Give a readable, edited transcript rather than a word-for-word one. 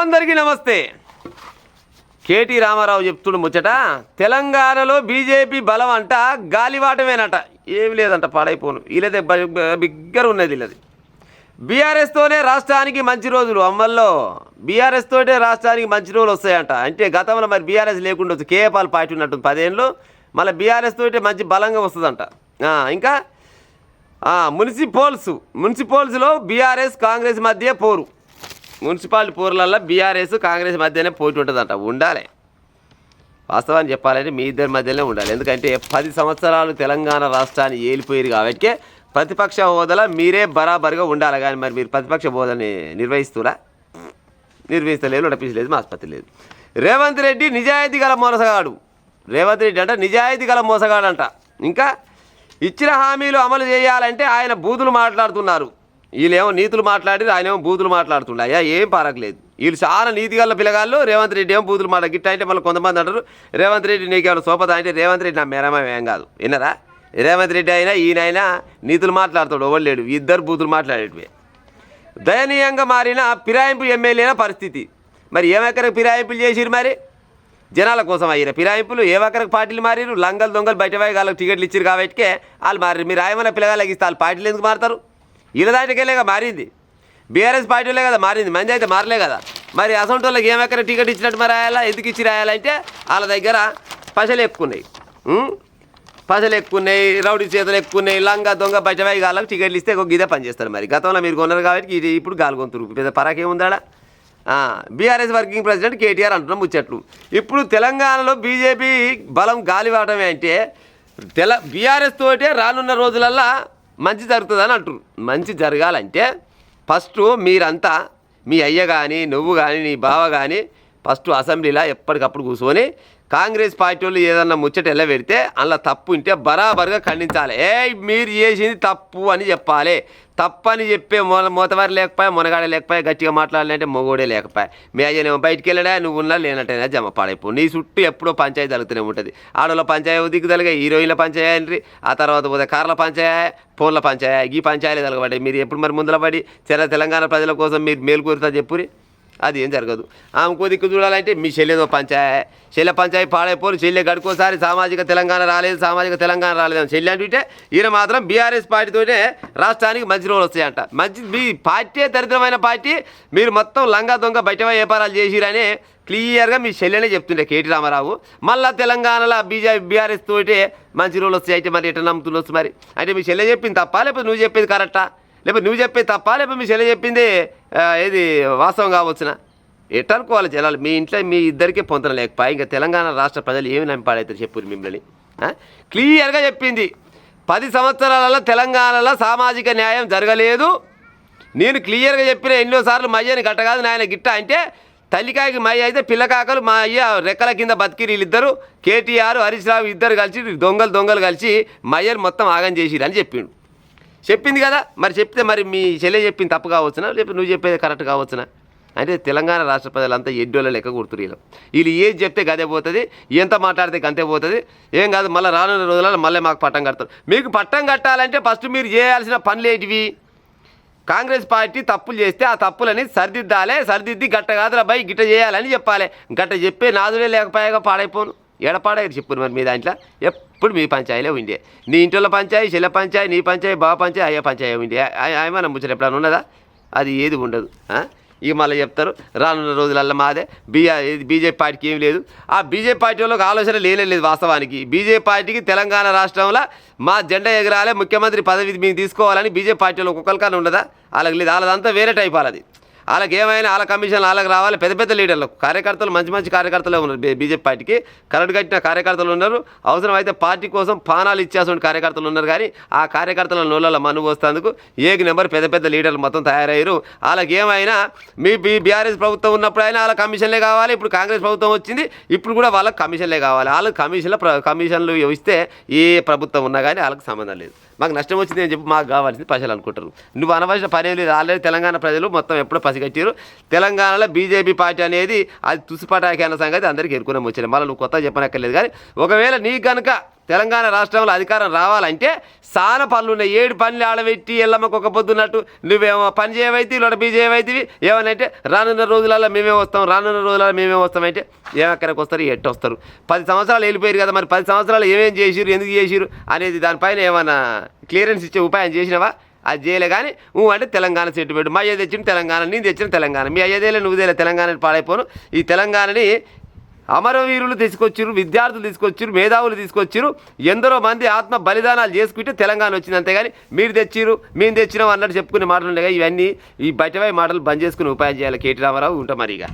అందరికీ నమస్తే. కేటీ రామారావు చెప్తుడు ముచ్చట. తెలంగాణలో బీజేపీ బలం అంట గాలివాటమేనట, ఏమి లేదంట, పాడైపోను. వీళ్ళదే బిగ్గర ఉన్నది. వీళ్ళది బీఆర్ఎస్తోనే రాష్ట్రానికి మంచి రోజులు అమ్మల్లో. బీఆర్ఎస్ తోటే రాష్ట్రానికి మంచి రోజులు వస్తాయంట. అంటే గతంలో మరి బీఆర్ఎస్ లేకుండా కేఏపాల్ పార్టీ ఉన్నట్టుంది 10 ఏళ్ళు, మళ్ళీ బీఆర్ఎస్ తోటే మంచి బలంగా వస్తుందంట. ఇంకా మున్సిపల్స్లో బీఆర్ఎస్ కాంగ్రెస్ మధ్య పోరు. మున్సిపాలిటీ పోరులలో బీఆర్ఎస్ కాంగ్రెస్ మధ్యనే పోటీ ఉంటుందంట. ఉండాలి, వాస్తవాన్ని చెప్పాలంటే మీ ఇద్దరి మధ్యనే ఉండాలి. ఎందుకంటే 10 సంవత్సరాలు తెలంగాణ రాష్ట్రాన్ని ఏలిపోయారు కాబట్టి ప్రతిపక్ష హోదాలో మీరే బరాబరిగా ఉండాలి. కానీ మరి మీరు ప్రతిపక్ష హోదాని నిర్వహిస్తలేదు, నడిపించలేదు, ఆసుపత్రి లేదు. రేవంత్ రెడ్డి నిజాయితీ గల మోసగాడు. నిజాయితీ గల మోసగాడంట. ఇంకా ఇచ్చిన హామీలు అమలు చేయాలంటే ఆయన బూతులు మాట్లాడుతున్నారు. వీళ్ళేమో నీతులు మాట్లాడి ఆయనేమో బూతులు మాట్లాడుతున్నాయా, ఏం పరకలేదు. వీళ్ళు చాలా నీతిగల పిల్లగాళ్ళు. రేవంత్ రెడ్డి ఏమో బూతులు గిట్ట అంటే మళ్ళీ కొంతమంది అంటారు రేవంత్ రెడ్డి నీకేమైనా సోపత అంటే, రేవంత్ రెడ్డి నా మేరమేం ఏం కాదు. విన్నారా? రేవంత్ రెడ్డి అయినా ఈయనైనా నీతులు మాట్లాడతాడు, ఎవరు ఇద్దరు బూతులు మాట్లాడేటివే. దయనీయంగా మారిన ఫిరాయింపు ఎమ్మెల్యేల పరిస్థితి. మరి ఏమెక్కడికి ఫిరాయింపులు చేసిరు? మరి జనాల కోసం అయ్యారు ఫిరాయింపులు. ఏవక్కడికి పార్టీలు మారిరు? లంగలు దొంగలు బయట వాళ్ళకి టికెట్లు ఇచ్చారు కాబట్టి వాళ్ళు మారి. మీరు ఆయమన్న పిల్లగాళ్ళకి ఇస్తే వాళ్ళు పార్టీలు ఎందుకు మారుతారు? వీళ్ళ దాంట్లోకెళ్ళేగా మారింది. బీఆర్ఎస్ పార్టీలే కదా మారింది, మంది అయితే మారలే కదా. మరి అసొంటి వాళ్ళకి ఏమెక్కడ టికెట్ ఇచ్చినట్టు మరి రాయాలా? ఎందుకు ఇచ్చి రాయాలంటే వాళ్ళ దగ్గర పైసలు ఎక్కున్నాయి, రౌడీ చేతులు ఎక్కున్నాయి. లంగా దొంగ బయటవాయి గాళ్ళకి టికెట్లు ఇస్తే ఒక గిదే పనిచేస్తారు. మరి గతంలో మీరు కొన్నారు కాబట్టి ఇప్పుడు గాలుగొంతురు. పెద్ద పరాకేముందాడా? బీఆర్ఎస్ వర్కింగ్ ప్రెసిడెంట్ కేటీఆర్ అంటున్నాం ముచ్చట్లు. ఇప్పుడు తెలంగాణలో బీజేపీ బలం గాలివాటమే అంటే బీఆర్ఎస్ తోటే రానున్న రోజులల్లా మంచి జరుగుతుందని అంటారు. మంచి జరగాలంటే ఫస్ట్ మీరంతా, మీ అయ్య కానీ నువ్వు కానీ నీ బావ కానీ ఫస్ట్ అసెంబ్లీలో ఎప్పటికప్పుడు కూర్చొని కాంగ్రెస్ పార్టీ వాళ్ళు ఏదన్నా ముచ్చట ఎలా పెడితే అందులో తప్పు ఉంటే బరాబరుగా ఖండించాలి. మీరు చేసింది తప్పు అని చెప్పాలి. తప్పని చెప్పే మోతవారి లేకపోయా, మునగాడే లేకపోయా, గట్టిగా మాట్లాడాలంటే మొగోడే లేకపోయా. మీ అయ్యనేమో బయటికి వెళ్ళడా, నువ్వు ఉన్నా లేనట్టయినా జమ పాడైపో. నీ చుట్టూ ఎప్పుడో పంచాయతీ జరుగుతూనే ఉంటుంది. ఆడోళ్ళ పంచాయతీ దిగుదలగా, హీరోయిన్ల పంచాయతీ, ఆ తర్వాత పోతే కార్ల పంచాయతీ, ఫోన్ల పంచాయతీ, ఈ పంచాయతీ తలగబడ్డాయి. మీరు ఎప్పుడు మరి ముందల పడి తెలంగాణ ప్రజల కోసం మీరు మేలు కోరుతా చెప్పురి. అది ఏం జరగదు. ఆమె దిక్కు చూడాలంటే మీ చెల్లెదో పంచాయతీ పాడైపోరు. చెల్లె గడుకోసారి సామాజిక తెలంగాణ రాలేదని చెల్లె అంటుంటే ఈయన మాత్రం బీఆర్ఎస్ పార్టీతోనే రాష్ట్రానికి మంచి రోజులు వస్తాయంట. మీ పార్టీ దరిద్రమైన పార్టీ, మీరు మొత్తం లంగా దొంగ బయట వ్యాపారాలు చేసిరని క్లియర్గా మీ చెల్లెనే చెప్తుండే కేటీ రామారావు. మళ్ళీ తెలంగాణలో బీఆర్ఎస్ తోటే మంచి రోజులు వస్తాయి. అయితే మరి ఎట్లా నమ్ముతుండొచ్చు? మరి అంటే మీ చెల్లె చెప్పింది తప్ప, లేకపోతే నువ్వు చెప్పేది కరెక్టా? లేకపోతే నువ్వు చెప్పేది తప్ప, లేకపోతే మీ చెల్లె చెప్పింది ఏది వాస్తవం కావచ్చునా? ఎట్లా అనుకోవాలి జనాలు? మీ ఇంట్లో మీ ఇద్దరికీ పొంతన లేకపోయి ఇంకా తెలంగాణ రాష్ట్ర ప్రజలు ఏమి నమ్మిపాడైతే చెప్పు మిమ్మల్ని. క్లియర్గా చెప్పింది 10 సంవత్సరాలలో తెలంగాణలో సామాజిక న్యాయం జరగలేదు. నేను క్లియర్గా చెప్పిన ఎన్నోసార్లు మయ్యని గట్ట కాదు నాయన గిట్ట అంటే, తల్లికాయకి మయ్య అయితే పిల్లకాకలు మా అయ్య రెక్కల కింద బతికి వీళ్ళిద్దరు కేటీఆర్ హరీష్ రావు ఇద్దరు కలిసి దొంగలు కలిసి మయ్యని మొత్తం ఆగం చేసిరు అని చెప్పింది కదా. మరి చెప్తే మరి మీ చెల్లె చెప్పింది తప్పు కావచ్చునా, లేకపోతే నువ్వు చెప్పేది కరెక్ట్ కావచ్చునా? అంటే తెలంగాణ రాష్ట్ర ప్రజలంతా ఎడ్డోళ్ళ లెక్క కుడుతురు. వీళ్ళు ఏది చెప్తే గదే పోతుంది, ఎంత మాట్లాడితే గంతే పోతుంది. ఏం కాదు, మళ్ళీ రానున్న రోజులలో మళ్ళీ మాకు పట్టం కడతారు. మీకు పట్టం కట్టాలంటే ఫస్ట్ మీరు చేయాల్సిన పనులు ఏంటివి? కాంగ్రెస్ పార్టీ తప్పులు చేస్తే ఆ తప్పులని సరిదిద్ది గట్ట కాదురా బై గిట్ట చేయాలని చెప్పాలి. గట్ట చెప్పే నాదులే లేకపోయాగా పాడైపోను. ఎడపాడగా చెప్పురు. మరి మీ దాంట్లో ఎప్పుడు మీ పంచాయతీలే ఉండే. నీ ఇంట్లో పంచాయతీ, చెల్లె పంచాయతీ, నీ పంచాయతీ, బావ పంచాయతీ, అయ్యే పంచాయతీ ఉండే. ఏమన్నా ముచ్చట ఎప్పుడన్నా ఉన్నదా? అది ఏది ఉండదు. ఇక మళ్ళీ చెప్తారు రానున్న రోజులల్లో మాదే బీజేపీ పార్టీకి ఏం లేదు. ఆ బీజేపీ పార్టీ వాళ్ళకి ఆలోచన లేదు. వాస్తవానికి బీజేపీ పార్టీకి తెలంగాణ రాష్ట్రంలో మా జెండా ఎగరాలే, ముఖ్యమంత్రి పదవి మేము తీసుకోవాలని బీజేపీ పార్టీలో ఒక్కొక్కరికన్నా ఉండదా? వాళ్ళకి లేదు. వాళ్ళదంతా వేరే టైప్ వాళ్ళది. వాళ్ళకి ఏమైనా వాళ్ళ కమిషన్ వాళ్ళకి రావాలి. పెద్ద లీడర్లకు కార్యకర్తలు మంచి కార్యకర్తలే ఉన్నారు. బీజేపీ పార్టీకి కరెంట్ కట్టిన కార్యకర్తలు ఉన్నారు. అవసరమైతే పార్టీ కోసం పానాలు ఇచ్చేసిన కార్యకర్తలు ఉన్నారు. కానీ ఆ కార్యకర్తల నోళ్ళలో మన్ను పోస్తేందుకు నెంబర్ పెద్ద లీడర్లు మొత్తం తయారయ్యారు. వాళ్ళకి ఏమైనా మీ బీఆర్ఎస్ ప్రభుత్వం ఉన్నప్పుడు అయినా వాళ్ళ కమిషన్లే కావాలి. ఇప్పుడు కాంగ్రెస్ ప్రభుత్వం వచ్చింది, ఇప్పుడు కూడా వాళ్ళకి కమిషన్లే కావాలి. వాళ్ళకి కమిషన్లు ఇస్తే ఏ ప్రభుత్వం ఉన్నా కానీ వాళ్ళకి సంబంధం లేదు. మాకు నష్టం వచ్చింది అని చెప్పి మాకు కావాల్సింది ప్రజలు అనుకుంటారు. నువ్వు అనవలసిన పని లేదు. ఆల్రెడీ తెలంగాణ ప్రజలు మొత్తం ఎప్పుడో పసిగట్టారు. తెలంగాణలో బీజేపీ పార్టీ అనేది అది తుసిపటాకి అన్న సంగతి అందరికీ ఎరుకునే వచ్చింది. మళ్ళీ నువ్వు కొత్తగా చెప్పనక్కర్లేదు. కానీ ఒకవేళ నీకు కనుక తెలంగాణ రాష్ట్రంలో అధికారం రావాలంటే చాలా పనులు ఉన్నాయి. 7 పనులు ఆడబెట్టి ఎల్లమ్మకు ఒక పొద్దున్నట్టు నువ్వేమో పని చేయవైతే ఇలా బీజేవైతే ఏమనంటే రానున్న రోజులలో మేమే వస్తామంటే ఏమెక్కడికి వస్తారు ఎట్టు వస్తారు. 10 సంవత్సరాలు వెళ్ళిపోయారు కదా, మరి 10 సంవత్సరాలు ఏమేం చేసిరు, ఎందుకు చేసిరు అనేది దానిపైన ఏమైనా క్లియరెన్స్ ఇచ్చే ఉపాయం చేసినావా? అది చేయలే. కానీ అంటే తెలంగాణ సెట్టు పెట్టు. మా అయ్య తెచ్చిన తెలంగాణ, నేను తెచ్చిన తెలంగాణ, మీ అయ్యదేలే నువ్వుదేలే తెలంగాణని పాడైపోను. ఈ తెలంగాణని అమరవీరులు తీసుకొచ్చిరు, విద్యార్థులు తీసుకొచ్చిరు, మేధావులు తీసుకొచ్చిరు, ఎందరో మంది ఆత్మ బలిదానాలు చేసుకుంటే తెలంగాణ వచ్చింది. అంతేగాని మీరు తెచ్చిరు మేము తెచ్చినాం అన్నట్టు చెప్పుకునే మాటలు ఉండగా ఇవన్నీ ఈ బయటపై మాటలు బంద్ చేసుకుని ఉపాయం చేయాలి కేటీ రామారావు. ఉంటాం మరి ఇక.